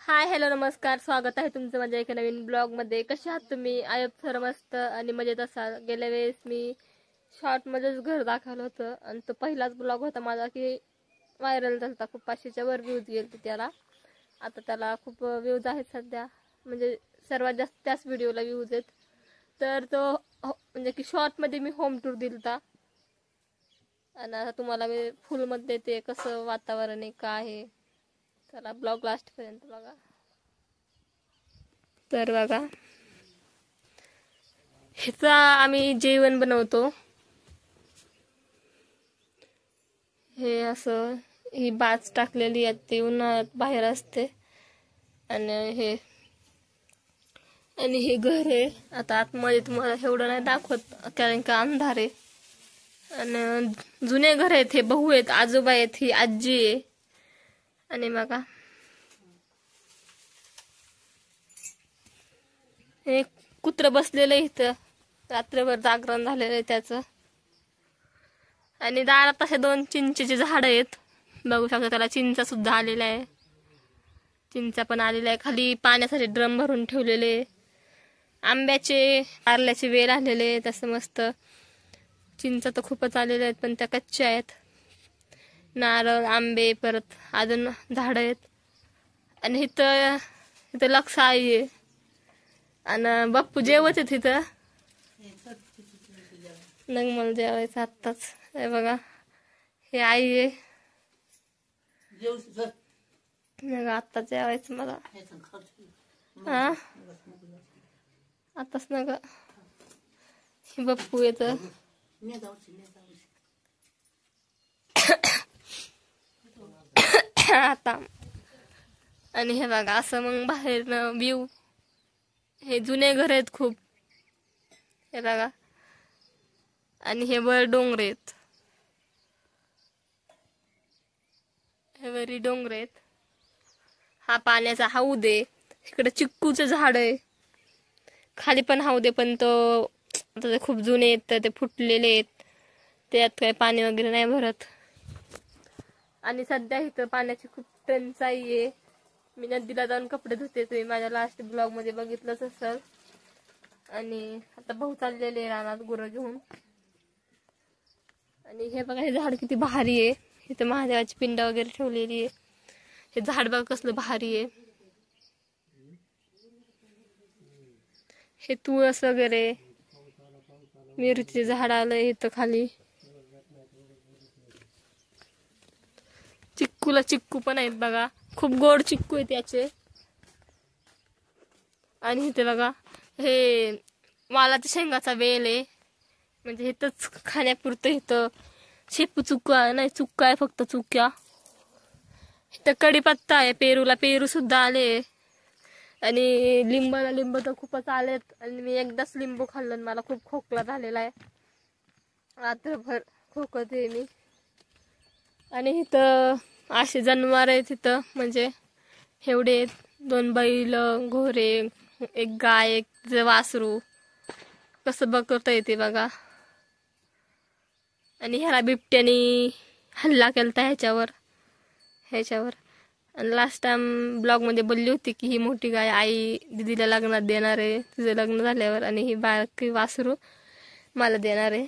Hi hello नमस्कार, स्वागत आहे तुमचं माझ्या एका नवीन ब्लॉग मध्ये। कसे आहात तुम्ही? आयब सर मस्त आणि मजेत असाल। गेल्या वेळेस मी शॉर्ट मध्येच घर दाखवलं होतं आणि तो पहिलाच ब्लॉग होता माझा की व्हायरल झाला, खूप 500च्या वर व्ह्यूज गेले त्याला। आता त्याला खूप व्ह्यूज आहेत सध्या, म्हणजे सर्वात जास्त त्याच व्हिडिओला व्ह्यूज आहेत। तर तो म्हणजे की शॉर्ट मध्ये मी होम टूर दिलता आणि आता तुम्हाला मी फुल मध्ये ते कसं वातावरण आहे काय आहे, चला ब्लॉग लास्ट पर्यंत बघा। तर बघा, ह्याचा आम्ही जेवण बनवतो। हे असं ही बाच टाकलेली आहे, ती उन्हाळ्यात बाहेर असते आणि हे घर आहे। आता आतमध्ये तुम्हाला एवढं नाही दाखवत कारण का अंधार आहे। आणि जुने घर आहेत, हे भाऊ आहेत, आजोबा आहेत, ही आजी आहे। आणि बघा हे कुत्र बसलेलं इथं, रात्रभर जागरण झालेलं आहे त्याचं। आणि दारात असे 2 चिंचेचे झाड आहेत, बघू शकता। त्याला चिंचा सुद्धा आलेला आहे, चिंचा पण आलेला आहे। खाली पाण्यासाठी ड्रम भरून ठेवलेले, आंब्याचे कारल्याचे वेल आलेले, तसं मस्त। चिंचा तर खूपच आलेल्या आहेत पण त्या कच्च्या आहेत। नारळ, आंबे, परत अजून झाड आहेत। आणि इथं लक्ष आहे आणि बाप्पू जेवत आहे तिथं। नग मला जेवायचं आत्ताच। हे बघा, हे आई आहे, नग आत्ताच जेवायचं मला। हा आताच नग, हे बाप्पू येत आता। आणि हे बघा असं मग बाहेर व्ह्यू, हे जुने घर आहेत खूप, हे बघा। आणि हे वर डोंगर आहेत, हे वरी डोंगर आहेत। हा पाण्याचा हौद आहे, इकडे चिक्कूचं झाड आहे, खाली पण हौद आहे पण तो खूप जुने आहेत तर ते फुटलेले आहेत, त्यात काही पाणी वगैरे नाही भरत। आणि सध्या इथं पाण्याची खूप टंचाई आहे। मी नदीला जाऊन कपडे धुते, तुम्ही माझ्या लास्ट ब्लॉग मध्ये बघितलंच असेल। आणि आता भाऊ चाललेले रानात गुरं घेऊन। आणि हे बघा, हे झाड किती भारी आहे, इथं महादेवाची पिंड वगैरे ठेवलेली आहे। हे झाड बघा कसलं भारी आहे, हे तुळस वगैरे, मिरची झाड आलंय इथं खाली। चिक्कूला चिक्कू पण आहेत बघा, खूप गोड चिक्कू आहेत याचे। आणि इथे बघा, हे वालाच्या शेंगाचा वेल आहे, म्हणजे इथंच खाण्यापुरतं। इथं शेपू चुका नाही, चुका आहे फक्त, चुक्या। इथं कडीपत्ता आहे, पेरूला पेरू सुद्धा आले। आणि लिंबाला लिंब तर खूपच आलेत। आणि मी एकदाच लिंबू खाल्लं, मला खूप खोकला झालेला आहे, रात्रभर खोकते मी। आणि इथं असे जनावर आहेत तिथं, म्हणजे एवढे 2 बैल, घोरे, एक गाय, एक वासरू, कसं बघता येते बघा। आणि ह्याला बिबट्यानी हल्ला केलता ह्याच्यावर। आणि लास्ट टाइम ब्लॉग मध्ये बोलली होती की ही मोठी गाय आई दीदीला लग्नात देणार आहे, तिचं लग्न झाल्यावर, आणि ही बारकी वासरू मला देणार आहे।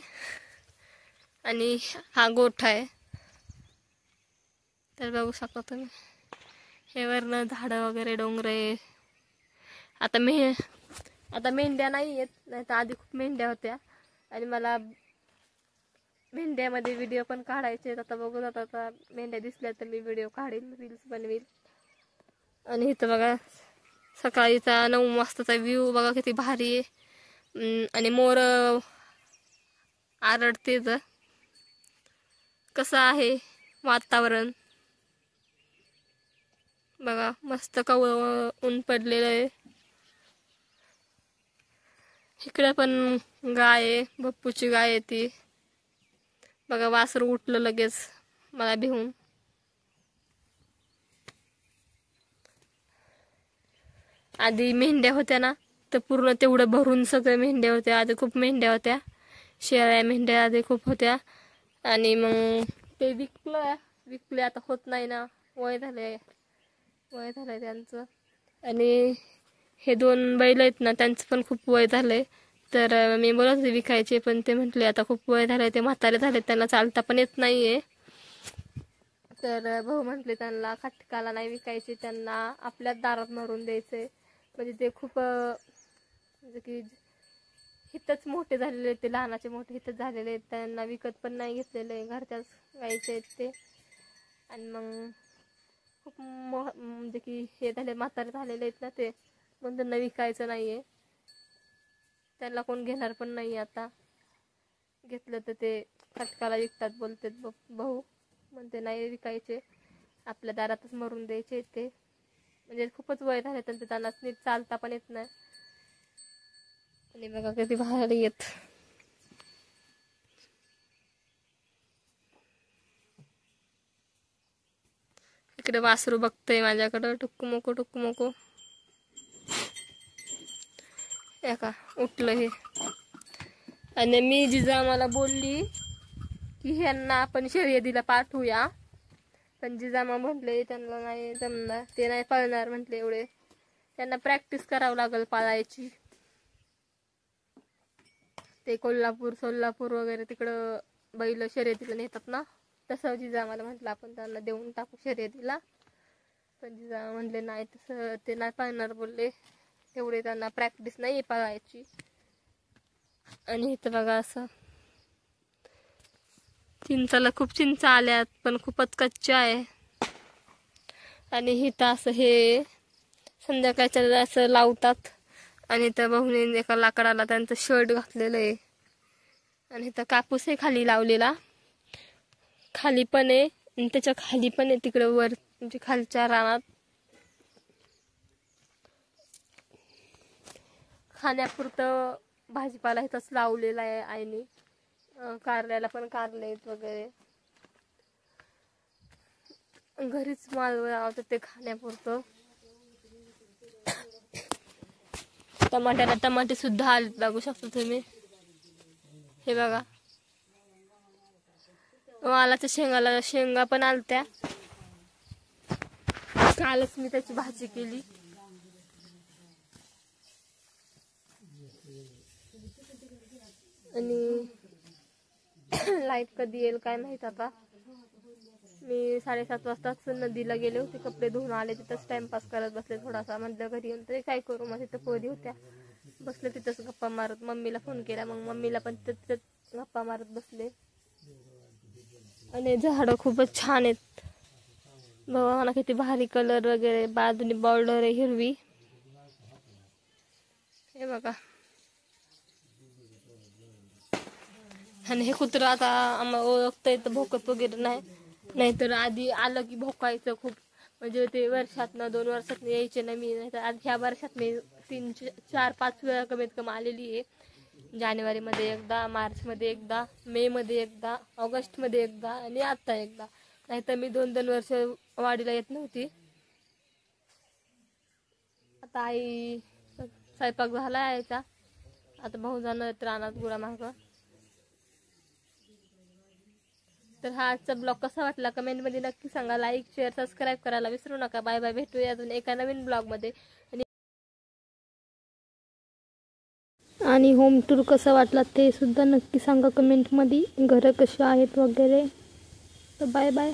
आणि हा गोठा आहे, तर बघू शकता तुम्ही। हे वरनं झाडं वगैरे, डोंगर आहे। आता मेंढ्या नाही आहेत, नाही तर आधी खूप मेंढ्या होत्या। आणि मला मेंढ्यामध्ये व्हिडिओ पण काढायचे, आता बघू आता मेंढ्या दिसल्या तर मी व्हिडिओ काढीन, रील्स बनवील। आणि इथं बघा सकाळीचा 9 वाजताचा व्ह्यू बघा किती भारी आहे। आणि मोर आरडते, कसं आहे वातावरण बघा, मस्त ऊन पडलेलं आहे। इकडे पण गाय आहे, बप्पूची गाय आहे ती बघा। वासरू उठलं लगेच मला भिवून। आधी मेंढ्या होत्या ना, तर पूर्ण तेवढं भरून सगळ्या मेंढ्या होत्या। आधी खूप मेंढ्या होत्या, शेळ्या मेंढ्या आधी खूप होत्या। आणि मग ते विकले, आता होत नाही ना, वय झालंय त्यांचं। आणि हे 2 बैल आहेत ना, त्यांचं पण खूप वय झालंय. तर मी बोलत होते विकायचे, पण ते म्हटले आता खूप वय झालंय, ते म्हातारे झाले, त्यांना चालता पण येत नाहीये. तर भाऊ म्हटले त्यांना खटकाला नाही विकायचे, त्यांना आपल्याच दारात मारून द्यायचे. म्हणजे ते खूप म्हणजे की हिथंच मोठे झालेले, ते लहानाचे मोठे हिथंच झालेले आहेत, त्यांना विकत पण नाही घेतलेले, घरच्याच गायचे आहेत ते. आणि मग खूप म्हणजे की हे झाले, म्हातारे झालेले आहेत ना ते, पण त्यांना विकायचं नाहीये. त्यांना कोण घेणार पण नाही आता. घेतलं तर ते खटकाला विकतात बोलतात भाऊ. म्हणते नाही विकायचे, आपल्या दारातच मरून द्यायचे ते. म्हणजे खूपच वय झाले त्यांचं, त्यांना नीट चालता पण येत नाही. आणि बघा किती भारी येत. इकडे वासरू बघतंय माझ्याकडं, टुक्कू मुकू. का उठलं हे. आणि मी जिजा मला बोलली की ह्यांना आपण शर्यतीला पाठवूया, पण जिजामा म्हटले त्यांना नाही जमणार, ते नाही पळणार म्हटले एवढे, त्यांना प्रॅक्टिस करावं लागेल पाळायची. ते कोल्हापूर सोलापूर वगैरे तिकडं बैल शर्यतीला नेतात ना, तसं जिजामाला म्हटलं आपण त्यांना देऊन टाकू शर्यतीला. पण जिजामा म्हणले नाही, तसं ते नाही पाळणार बोलले, एवढे त्यांना प्रॅक्टिस नाही पाळायची. आणि इथं बघा असं चिंचाला खूप चिंचा आल्यात, पण खूपच कच्च्या आहे. आणि इथं असं हे संध्याकाळच्या असं लावतात. आणि त्या भाऊने एका लाकडाला त्यांचं शर्ट घातलेलं आहे. आणि इथं कापूस आहे खाली लावलेला, खाली पण आहे आणि त्याच्या खाली पण आहे तिकडे वर, म्हणजे खालच्या रानात खाण्यापुरतं भाजीपाला इथंच लावलेला आहे आईने. कारल्याला पण कारले आहेत वगैरे, घरीच माल लावतात ते खाण्यापुरतं. टमाट्याला टमाटे सुद्धा आलेत, बघू शकता तुम्ही. हे बघा, वालाच्या शेंगा पण आलत्या, कालच मी त्याची भाजी केली. आणि लाईट कधी येईल काय माहित आता. मी 7:30 वाजताच नदीला गेले होते, कपडे धुवून आले, तिथंच टाइमपास करत बसले थोडासा. म्हटलं घरी येऊन तरी काय करू, मग तिथं पोरी होत्या, बसले तिथंच गप्पा मारत. मम्मीला फोन केला, मग मम्मीला पण तिथं गप्पा मारत बसले. आणि झाडं खूपच छान आहेत बघा ना, किती भारी कलर वगैरे, बाजूने बॉर्डर आहे हिरवी. हे बघा. आणि हे कुत्रं आता आम्हाला ओळखता येतं, भोकत वगैरे नाही, नाहीतर आधी आलं की भोकायचं खूप. म्हणजे ते वर्षातनं 2 वर्षात यायचे ना मी, नाहीतर आज ह्या वर्षात मी 3-4-5 वेळा कमीत कमी आलेली आहे. जानेवारीमध्ये एकदा, मार्चमध्ये एकदा, मेमध्ये एकदा, ऑगस्टमध्ये एकदा आणि आता एकदा. नाहीतर मी 2-2 वर्ष वाडीला येत नव्हती. आता आई स्वयंपाक झाला यायचा, आता भाऊ जाणार रानात गुरा मागं. तर हा आजचा ब्लॉग कसा वाटला कमेंटमध्ये नक्की सांगा. लाईक शेअर सबस्क्राईब करायला विसरू नका. बाय बाय, भेटूया अजून एका नवीन ब्लॉगमध्ये. आणि होम टूर कसा वाटला ते सुद्धा नक्की सांगा कमेंटमध्ये, घरं कशी आहेत वगैरे. तर बाय बाय.